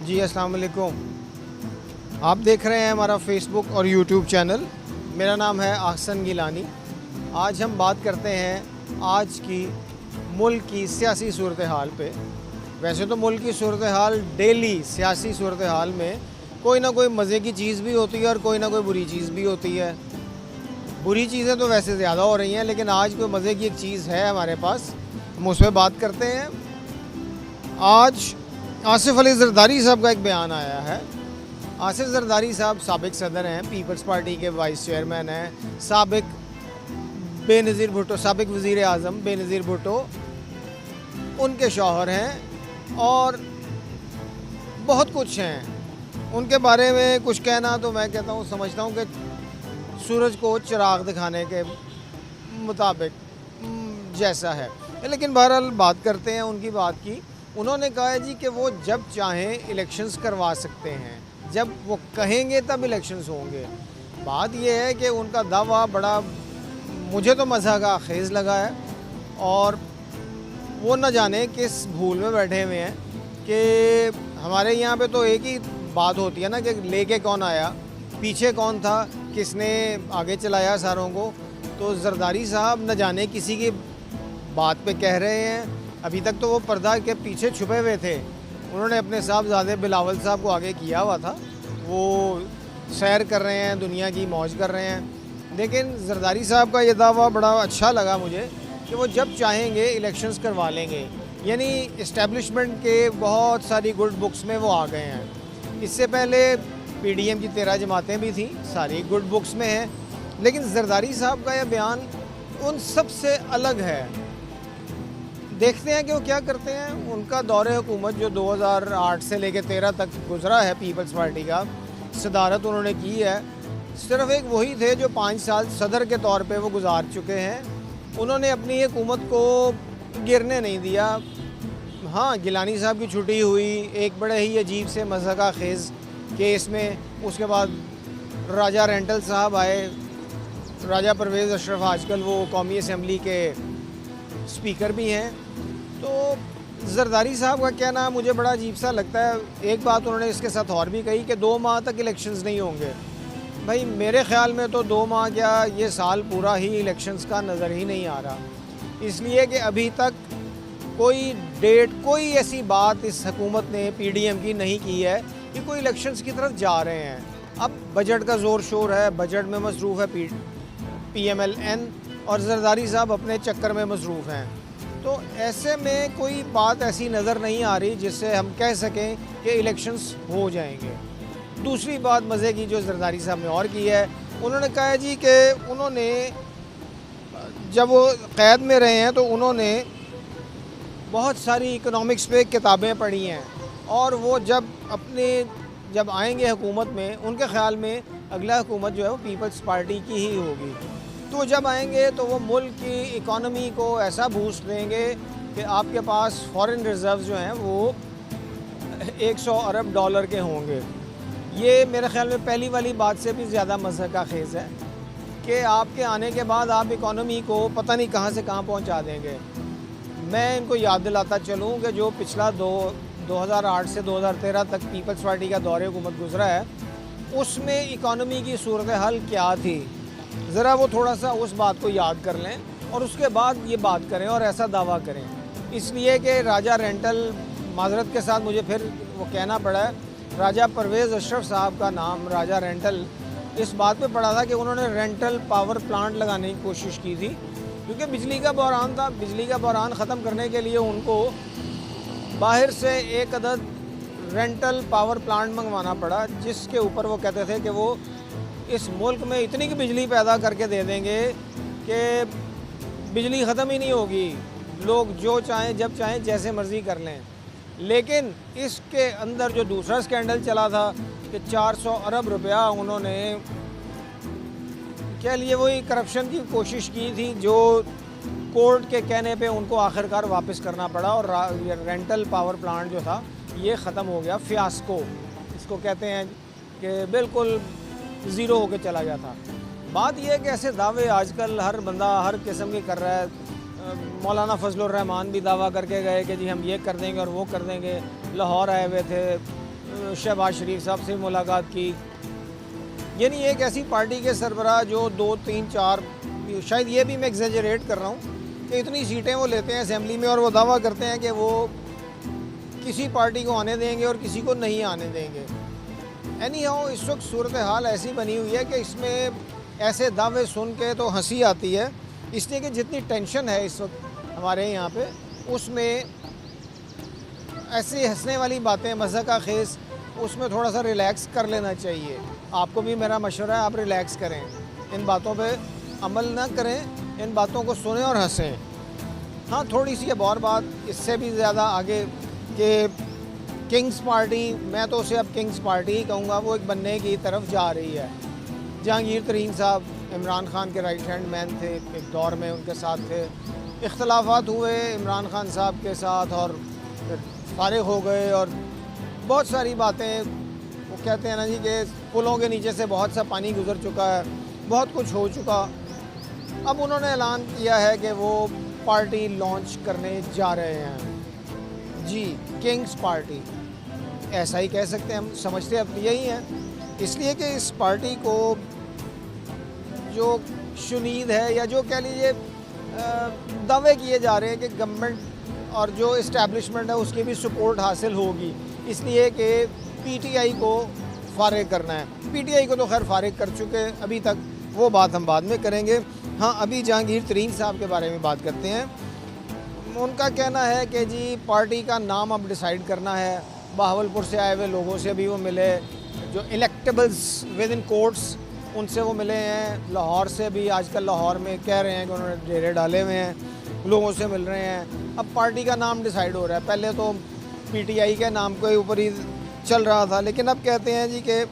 जी अस्सलाम वालेकुम। आप देख रहे हैं हमारा फेसबुक और यूट्यूब चैनल। मेरा नाम है आहसन गिलानी। आज हम बात करते हैं आज की मुल्क की सियासी सूरत हाल पे। वैसे तो मुल्क की सूरत हाल डेली सियासी सूरत हाल में कोई ना कोई मज़े की चीज़ भी होती है और कोई ना कोई बुरी चीज़ भी होती है। बुरी चीज़ें तो वैसे ज़्यादा हो रही हैं, लेकिन आज कोई मज़े की एक चीज़ है हमारे पास, हम उस पर बात करते हैं। आज आसिफ अली ज़रदारी साहब का एक बयान आया है। आसिफ ज़रदारी साहब साबिक सदर हैं, पीपल्स पार्टी के वाइस चेयरमैन हैं, साबिक बेनज़ीर भुट्टो, साबिक वज़ीर आज़म बेनज़ीर भुट्टो उनके शौहर हैं और बहुत कुछ हैं। उनके बारे में कुछ कहना तो मैं कहता हूँ, समझता हूँ कि सूरज को चिराग दिखाने के मुताबिक जैसा है। लेकिन बहरहाल बात करते हैं उनकी बात की। उन्होंने कहा है जी कि वो जब चाहें इलेक्शंस करवा सकते हैं, जब वो कहेंगे तब इलेक्शंस होंगे। बात ये है कि उनका दावा बड़ा मुझे तो मज़ा का खेज़ लगा है और वो न जाने किस भूल में बैठे हुए हैं कि हमारे यहाँ पे तो एक ही बात होती है ना कि लेके कौन आया, पीछे कौन था, किसने आगे चलाया सारों को। तो ज़रदारी साहब न जाने किसी की बात पे कह रहे हैं। अभी तक तो वो पर्दा के पीछे छुपे हुए थे। उन्होंने अपने साहबजादे बिलावल साहब को आगे किया हुआ था, वो सैर कर रहे हैं, दुनिया की मौज कर रहे हैं। लेकिन ज़रदारी साहब का ये दावा बड़ा अच्छा लगा मुझे कि वो जब चाहेंगे इलेक्शंस करवा लेंगे। यानी इस्टेब्लिशमेंट के बहुत सारी गुड बुक्स में वो आ गए हैं। इससे पहले PDM की 13 जमातें भी थी, सारी गुड बुक्स में हैं। लेकिन ज़रदारी साहब का यह बयान उन सब से अलग है। देखते हैं कि वो क्या करते हैं। उनका दौरे हुकूमत जो 2008 से लेकर 13 तक गुजरा है, पीपल्स पार्टी का सदारत उन्होंने की है। सिर्फ एक वही थे जो 5 साल सदर के तौर पे वो गुजार चुके हैं। उन्होंने अपनी हुकूमत को गिरने नहीं दिया। हाँ, गिलानी साहब की छुट्टी हुई एक बड़े ही अजीब से मज़ाक़ा खेज़ केस में। उसके बाद राजा रेंटल साहब आए। राजा परवेज़ अशरफ आजकल वो कौमी असम्बली के स्पीकर भी हैं। तो ज़रदारी साहब का कहना मुझे बड़ा अजीब सा लगता है। एक बात उन्होंने इसके साथ और भी कही कि 2 माह तक इलेक्शंस नहीं होंगे। भाई मेरे ख़्याल में तो 2 माह क्या, ये साल पूरा ही इलेक्शंस का नज़र ही नहीं आ रहा। इसलिए कि अभी तक कोई डेट, कोई ऐसी बात इस हुकूमत ने PDM की नहीं की है कि कोई इलेक्शंस की तरफ जा रहे हैं। अब बजट का ज़ोर शोर है, बजट में मसरूफ़ है PMLN और ज़रदारी साहब अपने चक्कर में मसरूफ़ हैं। तो ऐसे में कोई बात ऐसी नज़र नहीं आ रही जिससे हम कह सकें कि इलेक्शंस हो जाएंगे। दूसरी बात मज़े की जो ज़रदारी साहब ने और की है, उन्होंने कहा है जी कि उन्होंने जब वो क़ैद में रहे हैं तो उन्होंने बहुत सारी इकोनॉमिक्स पे किताबें पढ़ी हैं और वो जब आएंगे हुकूमत में, उनके ख़्याल में अगला हुकूमत जो है वो पीपल्स पार्टी की ही होगी। तो जब आएंगे तो वो मुल्क की इकॉनमी को ऐसा बूस्ट देंगे कि आपके पास फॉरेन रिज़र्व जो हैं वो 100 अरब डॉलर के होंगे। ये मेरे ख़्याल में पहली वाली बात से भी ज़्यादा मज़े का खेज़ है कि आपके आने के बाद आप इकॉनमी को पता नहीं कहाँ से कहाँ पहुँचा देंगे। मैं इनको याद दिलाता चलूँ कि जो पिछला 2008 से 2013 तक पीपल्स पार्टी का दौरे हुकूमत गुजरा है, उसमें इकॉनमी की सूरत हाल क्या थी, ज़रा वो थोड़ा सा उस बात को याद कर लें और उसके बाद ये बात करें और ऐसा दावा करें। इसलिए कि राजा रेंटल, माज़रत के साथ मुझे फिर वो कहना पड़ा है, राजा परवेज़ अशरफ साहब का नाम राजा रेंटल इस बात पे पड़ा था कि उन्होंने रेंटल पावर प्लांट लगाने की कोशिश की थी, क्योंकि बिजली का बहरान था। बिजली का बहरान ख़त्म करने के लिए उनको बाहर से एक अदद रेंटल पावर प्लांट मंगवाना पड़ा, जिसके ऊपर वो कहते थे कि वो इस मुल्क में इतनी की बिजली पैदा करके दे देंगे कि बिजली ख़त्म ही नहीं होगी, लोग जो चाहें जब चाहें जैसे मर्ज़ी कर लें। लेकिन इसके अंदर जो दूसरा स्कैंडल चला था कि 400 अरब रुपया उन्होंने कह लिए वही करप्शन की कोशिश की थी, जो कोर्ट के कहने पे उनको आखिरकार वापस करना पड़ा और रेंटल पावर प्लांट जो था ये ख़त्म हो गया। फियास्को इसको कहते हैं कि बिल्कुल ज़ीरो होके चला गया था। बात यह है कि ऐसे दावे आजकल हर बंदा हर किस्म के कर रहा है। मौलाना फजलुर रहमान भी दावा करके गए कि जी हम ये कर देंगे और वो कर देंगे। लाहौर आए हुए थे, शहबाज शरीफ साहब से मुलाकात की। यानी एक ऐसी पार्टी के सरबराह जो 2, 3, 4, शायद ये भी मैं एग्जेजरेट कर रहा हूँ कि इतनी सीटें वो लेते हैं असेंबली में और वो दावा करते हैं कि वो किसी पार्टी को आने देंगे और किसी को नहीं आने देंगे। एनी हाउ इस वक्त सूरत हाल ऐसी बनी हुई है कि इसमें ऐसे दावे सुन के तो हंसी आती है, इसलिए कि जितनी टेंशन है इस वक्त हमारे यहाँ पे, उसमें ऐसी हंसने वाली बातें मज़ाक़ खेज़, उसमें थोड़ा सा रिलैक्स कर लेना चाहिए। आपको भी मेरा मशवरा है, आप रिलैक्स करें, इन बातों पे अमल ना करें, इन बातों को सुनें और हंसें। हाँ, थोड़ी सी अब और बात इससे भी ज़्यादा आगे कि किंग्स पार्टी, मैं तो उसे अब किंग्स पार्टी ही कहूँगा, वो एक बनने की तरफ जा रही है। जहांगीर तरीन साहब इमरान खान के राइट हैंड मैन थे, एक दौर में उनके साथ थे, इख्तलाफात हुए इमरान खान साहब के साथ और फिर फारिग हो गए और बहुत सारी बातें, वो कहते हैं ना जी कि पुलों के नीचे से बहुत सा पानी गुजर चुका है, बहुत कुछ हो चुका। अब उन्होंने ऐलान किया है कि वो पार्टी लॉन्च करने जा रहे हैं जी, किंग्स पार्टी, ऐसा ही कह सकते हैं हम, समझते अब यही हैं। इसलिए कि इस पार्टी को जो शुनीद है या जो कह लीजिए दावे किए जा रहे हैं कि गवर्नमेंट और जो इस्टेब्लिशमेंट है उसकी भी सपोर्ट हासिल होगी, इसलिए कि पीटीआई को फारिग करना है। पीटीआई को तो खैर फारिग कर चुके अभी तक, वो बात हम बाद में करेंगे। हाँ, अभी जहांगीर तरीन साहब के बारे में बात करते हैं। उनका कहना है कि जी पार्टी का नाम अब डिसाइड करना है। बहावलपुर से आए हुए लोगों से भी वो मिले, जो इलेक्टेबल्स विद इन कोर्ट्स, उनसे वो मिले हैं। लाहौर से भी, आजकल लाहौर में कह रहे हैं कि उन्होंने डेरे डाले हुए हैं, लोगों से मिल रहे हैं। अब पार्टी का नाम डिसाइड हो रहा है। पहले तो पीटीआई के नाम के ऊपर ही चल रहा था, लेकिन अब कहते हैं जी कि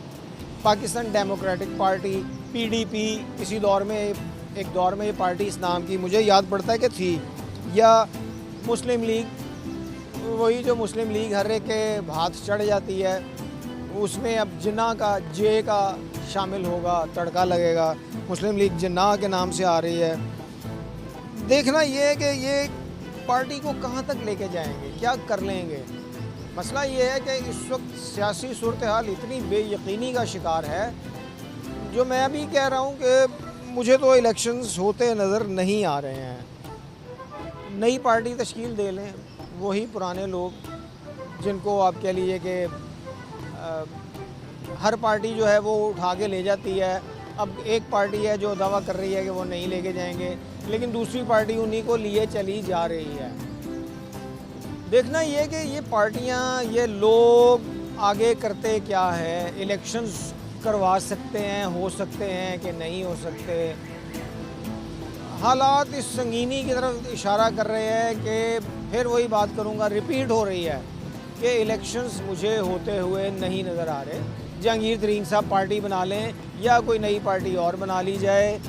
पाकिस्तान डेमोक्रेटिक पार्टी, पीडीपी, इसी दौर में, एक दौर में ये पार्टी इस नाम की मुझे याद पड़ता है कि थी, या मुस्लिम लीग, वही जो मुस्लिम लीग हर एक के हाथ चढ़ जाती है, उसमें अब जिन्ना का जे का शामिल होगा, तड़का लगेगा। मुस्लिम लीग जिन्ना के नाम से आ रही है। देखना ये है कि ये पार्टी को कहाँ तक लेके जाएंगे, क्या कर लेंगे। मसला ये है कि इस वक्त सियासी सूरत हाल इतनी बेयकीनी का शिकार है, जो मैं भी कह रहा हूँ कि मुझे तो इलेक्शंस होते नज़र नहीं आ रहे हैं। नई पार्टी तश्कील दे लें, वही पुराने लोग जिनको आप कह लीजिए कि हर पार्टी जो है वो उठा के ले जाती है। अब एक पार्टी है जो दावा कर रही है कि वो नहीं लेके जाएंगे, लेकिन दूसरी पार्टी उन्हीं को लिए चली जा रही है। देखना ये कि ये पार्टियां, ये लोग आगे करते क्या है, इलेक्शंस करवा सकते हैं, हो सकते हैं कि नहीं हो सकते। हालात इस संगीनी की तरफ इशारा कर रहे हैं कि फिर वही बात करूंगा, रिपीट हो रही है कि इलेक्शंस मुझे होते हुए नहीं नज़र आ रहे। जहांगीर तरीन साहब पार्टी बना लें या कोई नई पार्टी और बना ली जाए,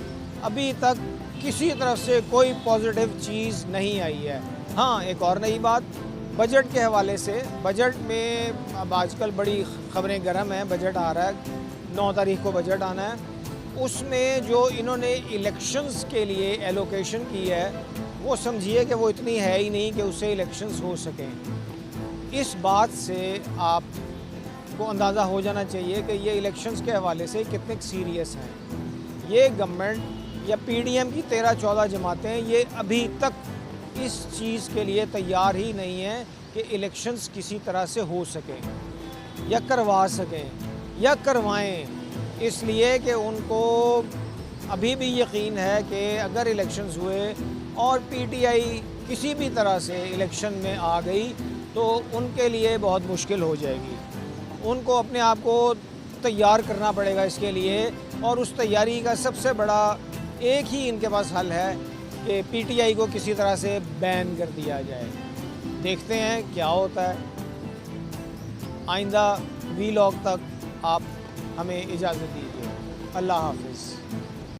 अभी तक किसी तरफ से कोई पॉजिटिव चीज़ नहीं आई है। हाँ, एक और नई बात बजट के हवाले से, बजट में अब आजकल बड़ी ख़बरें गर्म हैं। बजट आ रहा है, 9 तारीख को बजट आना है। उसमें जो इन्होंने इलेक्शंस के लिए एलोकेशन की है, वो समझिए कि वो इतनी है ही नहीं कि उससे इलेक्शंस हो सकें। इस बात से आपको अंदाज़ा हो जाना चाहिए कि ये इलेक्शंस के हवाले से कितने सीरियस हैं। ये गवर्नमेंट या पीडीएम की 13-14 जमातें ये अभी तक इस चीज़ के लिए तैयार ही नहीं हैं कि इलेक्शंस किसी तरह से हो सकें या करवा सकें या करवाएं, इसलिए कि उनको अभी भी यकीन है कि अगर इलेक्शंस हुए और पीटीआई किसी भी तरह से इलेक्शन में आ गई तो उनके लिए बहुत मुश्किल हो जाएगी। उनको अपने आप को तैयार करना पड़ेगा इसके लिए, और उस तैयारी का सबसे बड़ा एक ही इनके पास हल है कि पीटीआई को किसी तरह से बैन कर दिया जाए। देखते हैं क्या होता है। आइंदा वीलॉग तक आप हमें इजाज़त दीजिए। अल्लाह हाफ़िज़।